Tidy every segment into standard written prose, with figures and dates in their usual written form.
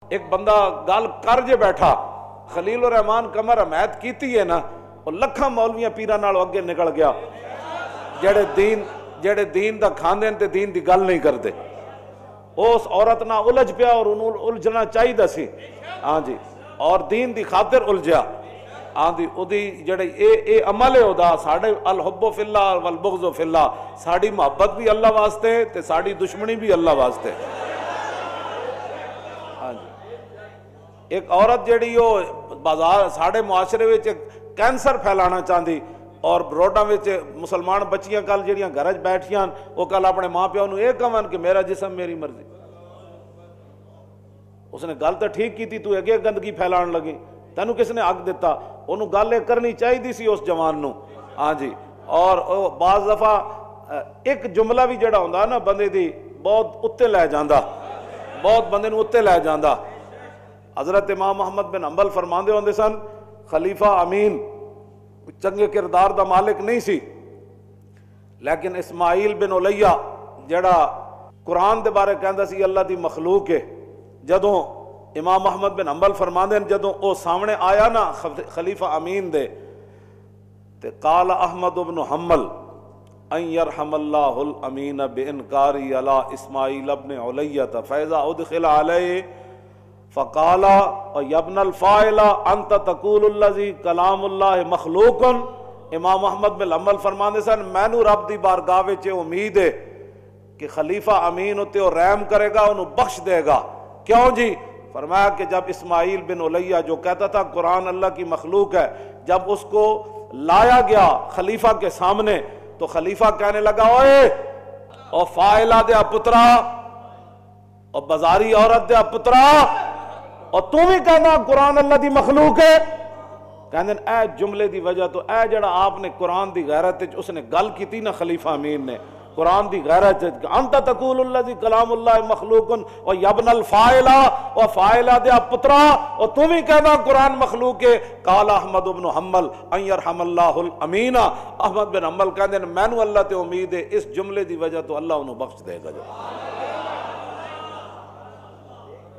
ایک بندہ گل کر جے بیٹھا، خلیل الرحمان قمر حمایت کیتی ہے نا، وہ لکھاں مولویاں پیراں نال اگے نکل گیا جڑے دین دا کھاندے تے دین دی گل نہیں کردے۔ اس عورت نہ الجھ پیا اور انہوں الجھنا چاہیے سی، ہاں جی، اور دین دی خاطر الجھیا، ہاں جی، اودی جڑے اے عمل ہے ادا ساڈے الحب فی اللہ والبغض فی اللہ، ساڈی محبت بھی اللہ واسطے تے ساڈی دشمنی بھی اللہ واسطے۔ ہاں جی، ایک عورت جڑی وہ بازار ساڈے معاشرے وچ کینسر پھیلانا چاہندی، اور روڈاں وچ مسلمان بچیاں کل جڑیاں گھر وچ بیٹھیاں وہ کل اپنے ماں پیو نوں یہ کہن کہ میرا جسم میری مرضی۔ اس نے گل تو ٹھیک کی تھی، تو اگے گندگی پھیلان لگی، تینوں کس نے حق دیتا؟ انہوں گل یہ کرنی چاہیے سی اس جوان نوں، ہاں جی۔ اور بعض دفعہ ایک جملہ بھی جڑا ہوندا نا بندے دی بہت اتے لے جاندا، بہت بندے نوں اتے لے جاندا۔ حضرت امام محمد بن حنبل فرماندے ہوندے سن، خلیفہ امین چنگے کردار دا مالک نہیں سی، لیکن اسماعیل بن الیہ جڑا قرآن دے بارے کہندا سی اللہ دی مخلوق ہے، جدوں امام محمد بن حنبل فرماندے ہیں جدوں او سامنے آیا نا خلیفہ امین دے تے قال احمد بن حنبل ان یرحم اللہ الامین بانکاری علی اسماعیل بن الیہ فاذا ادخل علیہ فقال یا ابن الفاعل انت تقول الذی کلام اللہ مخلوق۔ امام محمد بن حنبل فرماندے سن مینوں رب دی بارگاہ وچ امید ہے کہ خلیفہ امین اتے وہ رحم کرے گا، انہوں بخش دے گا۔ کیوں جی؟ فرمایا کہ جب اسماعیل بن الیہ جو کہتا تھا قرآن اللہ کی مخلوق ہے، جب اس کو لایا گیا خلیفہ کے سامنے تو خلیفہ کہنے لگا اوئے او فاعلہ دے پترا اور بازاری عورت دے پترا، اور تو بھی کہنا قرآن اللہ دی مخلوق ہے؟ کہنے اے جملے دی وجہ تو اے جڑا آپ نے قرآن دی غیرت اس نے گل کی تھی نا خلیفہ امین نے، قرآن دی غیرت انت تقول الذی کلام اللہ مخلوق و یبن الفاعلہ و فاعلہ دے پترا، اور تو بھی کہنا قرآن مخلوق ہے۔ قال احمد بن حنبل ان یرحم اللہ الامین، احمد بن حنبل کہندے مینوں اللہ تے امید ہے اس جملے دی وجہ تو اللہ انہوں بخش دے گا۔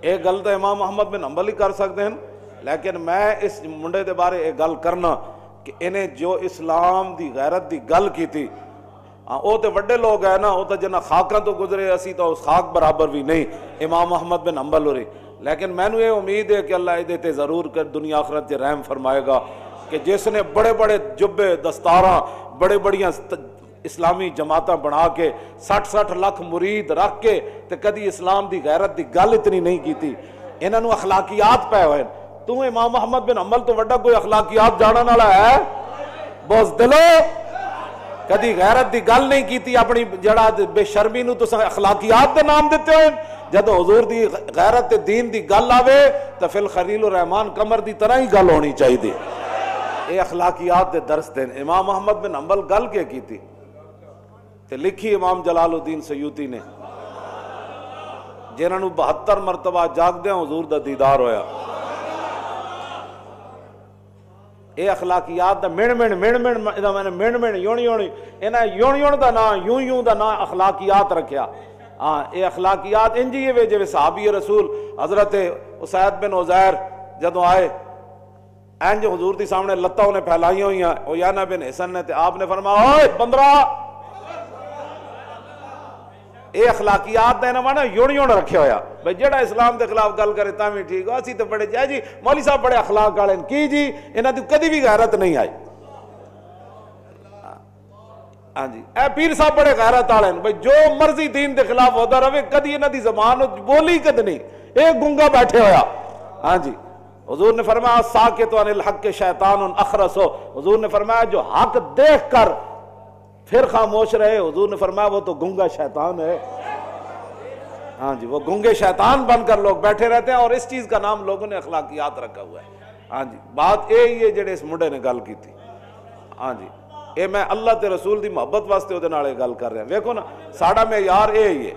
ایک گل تو امام محمد بن حنبل ہی کر سکتے ہیں، لیکن میں اس منڈے دے بارے ایک گل کرنا کہ انہیں جو اسلام دی غیرت دی گل کی تھی، وہ تو وڈے لوگ ہیں نا، وہ تو جنہ خاکاں تو گزرے، اسی تو اس خاک برابر بھی نہیں امام محمد بن حنبل ہوری، لیکن میں نے یہ امید ہے کہ اللہ ادھے تے ضرور کر دنیا آخرت سے رحم فرمائے گا کہ جس نے بڑے بڑے جبے دستاراں بڑے بڑیاں اسلامی جماعتاں بنا کے 60 لاکھ مرید رکھ کے تے کدی اسلام دی غیرت دی گل اتنی نہیں کیتی، انہاں نوں اخلاقیات پے ہوئے۔ تو امام محمد بن حنبل تو وڈا کوئی اخلاقیات جانن والا ہے؟ بزدلو کدی غیرت دی گل نہیں کیتی، اپنی جڑا بے شرمی نو تساں اخلاقیات دے نام دیتے ہوئے۔ جدو حضور دی غیرت دین دی گل آوے تو فی الخلیل الرحمان قمر دی طرح ہی گل ہونی چاہیے۔ اے اخلاقیات دے درس دین۔ امام محمد بن حنبل گل کے کیتی تے لکھی امام جلال الدین سیوطی نے، جنہاں نو 72 مرتبہ جاگدے حضور دا دیدار ہویا۔ اے اخلاقیات دا یون دا نا یوں دا نا اخلاقیات رکھیا۔ ہاں اے اخلاقیات انجی ہے جو صحابی رسول حضرت اسید بن عزیر جدوں آئے اینج حضور دی سامنے لتاں انہیں پھیلائی ہوئی ہیں، عیانہ بن حسن نے تے آپ نے فرمایا اوئے بندرا، اے اخلاقیات دا مانا یون رکھے ہویا بھئی جڑا اسلام دے خلاف گل کرے تاں بھی ٹھیک ہو، اسی تے بڑے جائے جی مولوی صاحب بڑے اخلاق والے کی جی انہاں دی کدی بھی غیرت نہیں آئی۔ ہاں جی اے پیر صاحب بڑے غیرت والے بھئی جو مرضی دین دے خلاف ہوتا رہے کدی انہاں دی زبان بولی کد نہیں، اے گنگا بیٹھے ہویا۔ ہاں جی حضور نے فرمایا ساکت عن الحق شیطان اخرس، حضور نے فرمایا جو حق دیکھ کر پھر خاموش رہے، حضور نے فرمایا وہ تو گنگا شیطان ہے۔ ہاں جی وہ گنگے شیطان بن کر لوگ بیٹھے رہتے ہیں، اور اس چیز کا نام لوگوں نے اخلاقیات رکھا ہوا ہے۔ ہاں جی بات یہی ہے جڑے اس منڈے نے گل کی تھی۔ ہاں جی اے میں اللہ تے رسول دی محبت واسطے وہ نالے گل کر رہے ہیں۔ ویکھو نا ساڑا میں یار یہی ہے،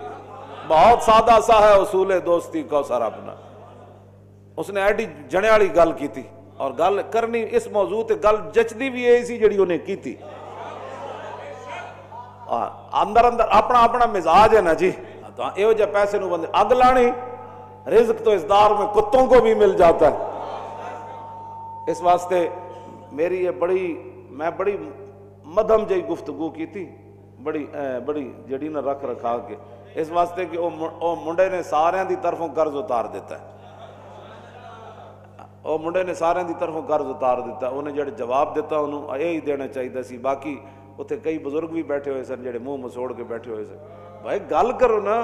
بہت سادہ سا ہے اصول دوستی کوثر اپنا، اس نے ایڈی جنے والی گل کی تھی، اور گل کرنی اس موضوع تے گل جچدی بھی یہی سی جڑی انہیں کی تھی۔ اندر اپنا مزاج ہے نا جی، یہ جہ پیسے نو بندے اگ لانی رزق تو اس دار میں کتوں کو بھی مل جاتا ہے. اس واسطے میری یہ میں بڑی مدھم جی گفتگو کی تھی, بڑی جڑی نہ رکھ رکھا کے, اس واسطے کہ وہ منڈے نے سارے دی طرفوں قرض اتار دیتا ہے. وہ منڈے نے سارے دی طرفوں قرض اتار دیتا ہے. انہیں جڑے جواب دیتا انہوں یہی دینا چاہیے سی. باقی اتنے کئی بزرگ بھی بیٹھے ہوئے سن جڑے منہ مسوڑ کے بیٹھے ہوئے سن. بھائی گل کرو نا.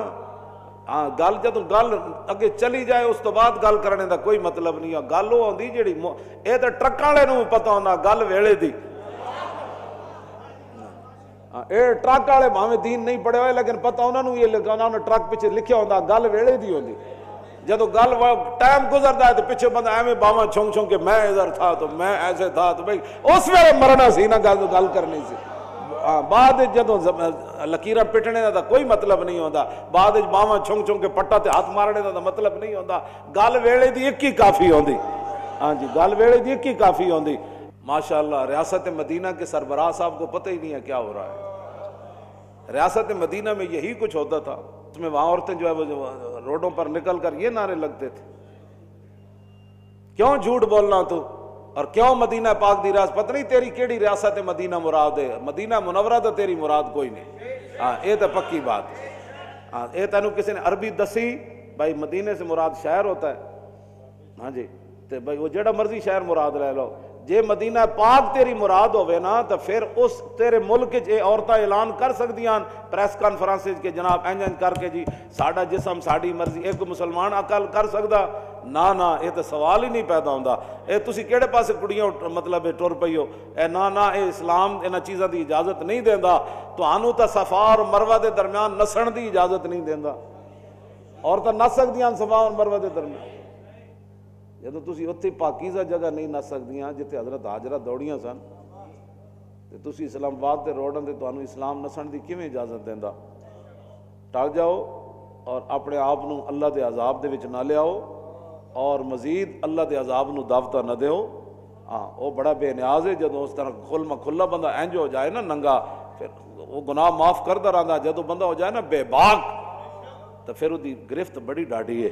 ہاں گل جدوں گل اگے چلی جائے اس تو بعد گل کرنے دا کوئی مطلب نہیں ہے. گل وہ آتی جیڑی یہ تو ٹرکاں والے نوں پتہ ہونا گل ویلے دی. یہ ٹرک والے بھاویں دین نہیں پڑھے ہوئے لیکن پتہ انہوں نے یہ لکھا, انہوں نے ٹرک پیچھے لکھیا ہوتا گل ویلے دی ہوتی. جدو گل ٹائم گزرتا ہے تو پیچھے بندہ ایویں باواں چھونک چھونک کے میں ادھر تھا تو میں ایسے تھا تو بھائی اس ویلے مرنا سی نا, گل کرنی سی. بعد جدو لکیراں پٹنے دا کوئی مطلب نہیں ہوتا. بعد باواں چھونک چھونک کے پٹا تے ہاتھ مارنے دا مطلب نہیں ہوتا. گل ویلے دی ایک ہی کافی ہوندی. ہاں جی گل ویلے دی ایک ہی کافی ہوندی. ماشاءاللہ ریاست مدینہ کے سربراہ صاحب کو پتہ ہی نہیں ہے کیا ہو رہا ہے. ریاست مدینہ میں یہی کچھ ہوتا تھا. اس میں وہاں عورتیں جو ہے وہ روڈوں پر نکل کر یہ نعرے لگتے تھے, کیوں جھوٹ بولنا تو, اور کیوں مدینہ پاک دی ریاست, پتہ نہیں تیری کیڑی ریاست مدینہ مراد ہے. مدینہ منورہ تو تیری مراد کوئی نہیں. ہاں یہ تو پکی بات ہے. ہاں یہ تینوں کسی نے عربی دسی بھائی مدینے سے مراد شہر ہوتا ہے. ہاں جی تو بھائی وہ جڑا مرضی شہر مراد لے لو. جے مدینہ پاک تیری مراد ہوئے نا تو پھر اس تیرے ملک جے عورتیں اعلان کر سکدیاں پریس کانفرنس کے جناب انج کر کے جی ساڈا جسم ساڈی مرضی. ایک مسلمان عقل کر سکدا نا یہ تو سوال ہی نہیں پیدا ہوندا. اے تسی کیڑے پاسے کڑیاں مطلب ٹر پئی ہو. اے نا اے اسلام انہاں چیزاں دی اجازت نہیں دیندا. تانوں تا صفا اور مروہ دے درمیان نسن دی اجازت نہیں دیندا. عورتاں نس سکدیاں صفا اور مروہ دے درمیان. جدو تسی اتھی پاکیزہ جگہ نہیں نس سکدیاں جتے حضرت حاجرہ دوڑیاں سن تے تسی اسلام آباد دے روڈاں تے تانوں اسلام نسن دی کیویں اجازت دیندا. ٹل جاؤ اور اپنے آپ نو اللہ دے عذاب دے وچ نہ لیاؤ اور مزید اللہ دے عذاب نو دعوتاں نہ دیو. ہاں وہ بڑا بے نیاز ہے جدو اس طرح کھلا بندہ انج ہو جائے نا ننگا, پھر وہ گناہ معاف کردا رہندا. جدو بندہ ہو جائے نا بے باک تو پھر دی گرفت بڑی ڈاڈی ہے.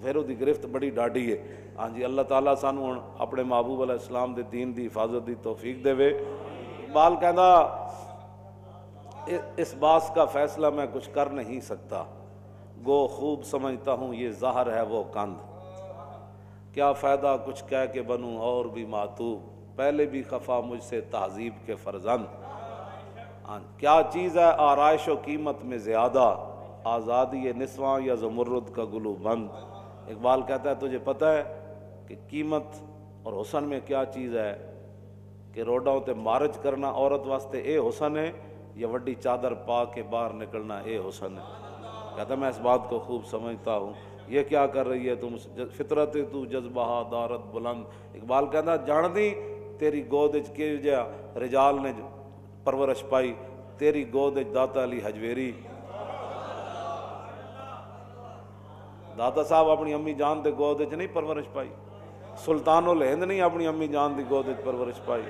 پھر وہ گرفت بڑی ڈاڈی ہے. ہاں جی اللہ تعالیٰ سانو ہن اپنے محبوب علیہ السلام دے دین دی حفاظت دی توفیق دے. اقبال کہندا اس باس کا فیصلہ میں کچھ کر نہیں سکتا, گو خوب سمجھتا ہوں یہ ظاہر ہے وہ کند, کیا فائدہ کچھ کہہ کے بنوں اور بھی معتوب, پہلے بھی خفا مجھ سے تہذیب کے فرزند. کیا چیز ہے آرائش و قیمت میں زیادہ, آزادی نسواں یا زمرد کا گلو بند. اقبال کہتا ہے تجھے پتہ ہے کہ قیمت اور حسن میں کیا چیز ہے کہ روڈوں تے مارج کرنا عورت واسطے اے حسن ہے یا وڈی چادر پا کے باہر نکلنا اے حسن ہے. کہتا ہے میں اس بات کو خوب سمجھتا ہوں. یہ کیا کر رہی ہے تم, فطرت تو جذبہ دارت بلند. اقبال کہتا جان دی تیری گود کے جا رجال نے پرورش پائی, تیری گود داتا علی حجویری. داتا صاحب اپنی امی جان دے گود نہیں پرورش پائی. سلطان الہند نہیں اپنی امی جان دی گود پرورش پائی.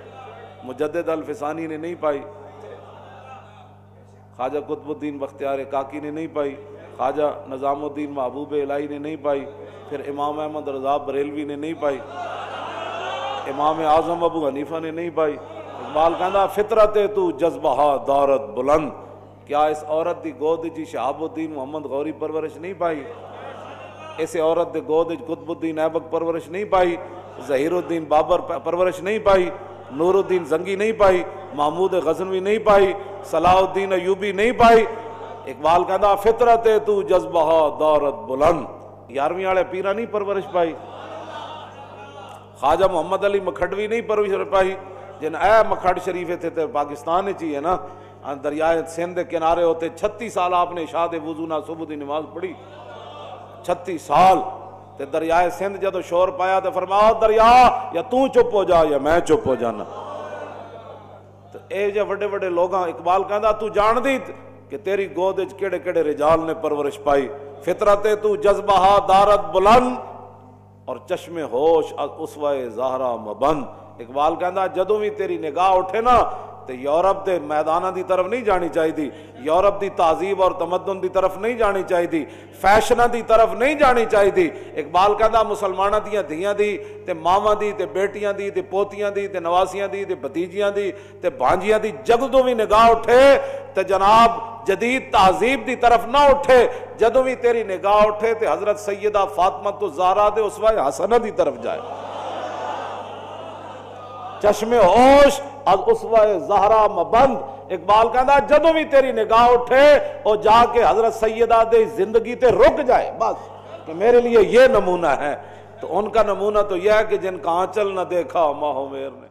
مجدد الفسانی نے نہیں پائی. خواجہ قطب الدین بختیار کاکی نے نہیں پائی. خواجہ نظام الدین محبوب الہی نے نہیں پائی. پھر امام احمد رضا بریلوی نے نہیں پائی. امام اعظم ابو حنیفہ نے نہیں پائی. اقبال کہندا فطرت تو جذبہ دارت بلند, کیا اس عورت دی گود جی شہاب الدین محمد غوری پرورش نہیں پائی. ایسے عورت دے گود قطب الدین ایبک پرورش نہیں پائی. ظہیر الدین بابر پرورش نہیں پائی. نور الدین زنگی نہیں پائی. محمود غزنوی نہیں پائی. صلاح الدین ایوبی نہیں پائی. اقبال کہندا فطرت تو جذبہ دارت بلند, 11ویں والے پیرا نہیں پرورش پائی. خواجہ محمد علی مکھڈوی نہیں پرورش پائی. جن اے مکھڈ شریف تھے تو پاکستان چی ہے نا, دریائے سندھ کے کنارے ہوتے 36 سال آپ نے اشاعت وضو نہ صبح دی نماز پڑھی. 36 سال تے دریائے سندھ جدو شور پایا تو فرمایا دریا یا تو چپ ہو جا یا میں چپ ہو جانا. تو اے جو بڑے بڑے لوگاں اقبال کہندا تو جان دی کہ تیری گود کیڑے کیڑے رجال نے پرورش پائی. فطرت تو جذبہ دارت بلند اور چشم ہوش اسوہ زہرا مبند. اقبال کہندا جدوں بھی تیری نگاہ اٹھے نا تے یورپ دے میداناں دی طرف نہیں جانی چاہیے، یورپ دی تہذیب اور تمدن دی طرف نہیں جانی چاہیے، فیشناں دی طرف نہیں جانی چاہیے۔ اقبال کہندا مسلماناں دیاں دھیاں دی تے ماواں دی تے بیٹیاں دی تے پوتیاں دی تے نواسیاں دی تے بھتیجیاں دی تے بھانجیاں دی جدوں بھی نگاہ اٹھے تے جناب جدید تہذیب دی طرف نہ اٹھے، جدوں بھی تیری نگاہ اٹھے تے حضرت سیدہ فاطمہ الزہرا دے اسوہ حسنہ دی طرف جائے، چشم ہوش از اسوہ زہرا مبند۔ اقبال کہندا جدوں بھی تیری نگاہ اٹھے اور جا کے حضرت سیدہ دے زندگی تے رک جائے، بس کہ میرے لیے یہ نمونہ ہے۔ تو ان کا نمونہ تو یہ ہے کہ جن کا آنچل نہ دیکھا ماہ و مہر نے،